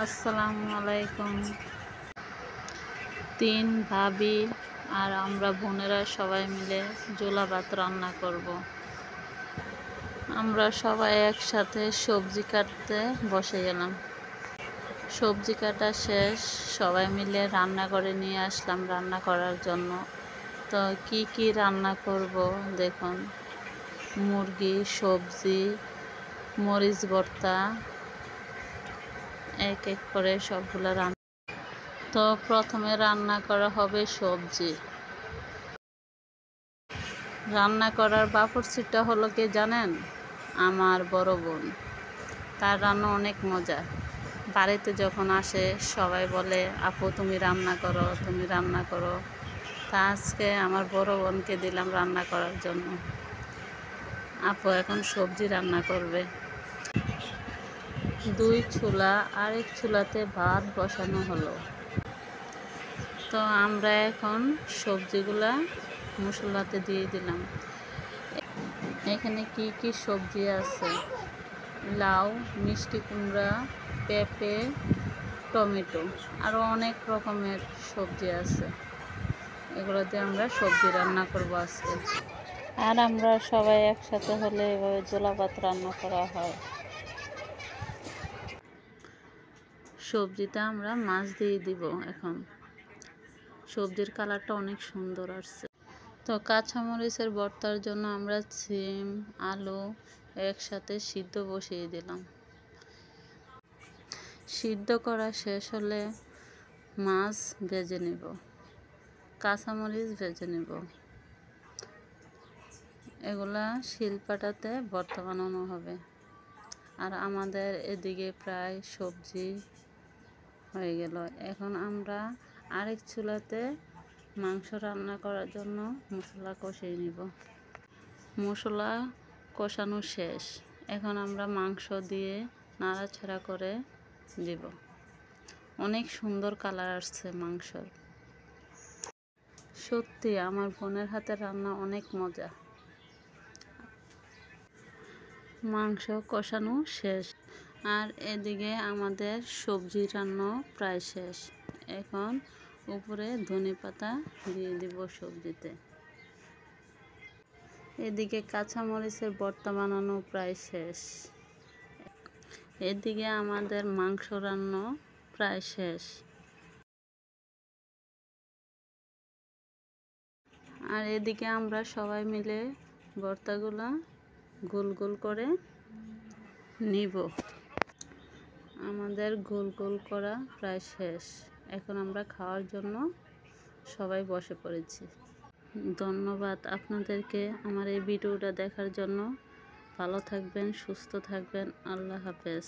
আসসালামু আলাইকুম। 3 ভাবি আর আমরা বোনেরা সবাই মিলে জোলা ভাত রান্না করব। আমরা সবাই একসাথে সবজি কাটতে বসে গেলাম। সবজি কাটা শেষ, সবাই মিলে রান্না করে নিয়ে আসলাম রান্না করার জন্য। তো কি রান্না করব দেখুন, মুরগি, সবজি, মরিচ ভর্তা, এক এক করে সবগুলো রান্না। তো প্রথমে রান্না করা হবে সবজি। রান্না করার বাবুর্চিটা হলো কি জানেন? আমার বড় বোন। তার রান্না অনেক মজা। বাড়িতে যখন আসে সবাই বলে, আপু তুমি রান্না করো, তুমি রান্না করো। তা আজকে আমার বড় বোনকে দিলাম রান্না করার জন্য। আপু এখন সবজি রান্না করবে। 2 চুলা, আরেক চুলাতে ভাত বসানো হলো। তো আমরা এখন সবজিগুলা মশলাতে দিয়ে দিলাম। এখানে কি সবজি আছে? লাউ, মিষ্টি কুমড়া, পেঁপে, টমেটো, আরও অনেক রকমের সবজি আছে। এগুলো দিয়ে আমরা সবজি রান্না করব আজকে। আর আমরা সবাই একসাথে হলে এভাবে জোলা ভাত রান্না করা হয়। সবজিতে আমরা মাছ দিয়ে দিব এখন। সবজির কালারটা অনেক সুন্দর আসছে। তো কাঁচামরিচের ভর্তার জন্য আমরা সিম, আলু একসাথে সিদ্ধ বসিয়ে দিলাম। সিদ্ধ করা শেষ হলে মাছ ভেজে নেব, কাঁচামরিচ ভেজে নেব। এগুলা শিলপাটাতে ভর্তা বানানো হবে। আর আমাদের এদিকে প্রায় সবজি হয়ে গেল। এখন আমরা আরেক চুলাতে মাংস রান্না করার জন্য মশলা কষিয়ে নিব। মশলা কষানো শেষ, এখন আমরা মাংস দিয়ে নাড়াচাড়া করে দিব। অনেক সুন্দর কালার আসছে মাংসর। সত্যি আমার বোনের হাতের রান্না অনেক মজা। মাংস কষানো শেষ, আর এদিকে আমাদের সবজি রান্না প্রায় শেষ। এখন উপরে ধনেপাতা দিয়ে দিব সবজিতে। এদিকে কাঁচামরিচের ভর্তা বানানো প্রায় শেষ। এদিকে আমাদের মাংস রান্না প্রায় শেষ। আর এদিকে আমরা সবাই মিলে ভর্তাগুলা গোল গোল করে নিব। আমাদের গোল গোল করা প্রায় শেষ। এখন আমরা খাওয়ার জন্য সবাই বসে পড়েছি। ধন্যবাদ আপনাদেরকে আমার এই ভিডিওটা দেখার জন্য। ভালো থাকবেন, সুস্থ থাকবেন। আল্লাহ হাফেজ।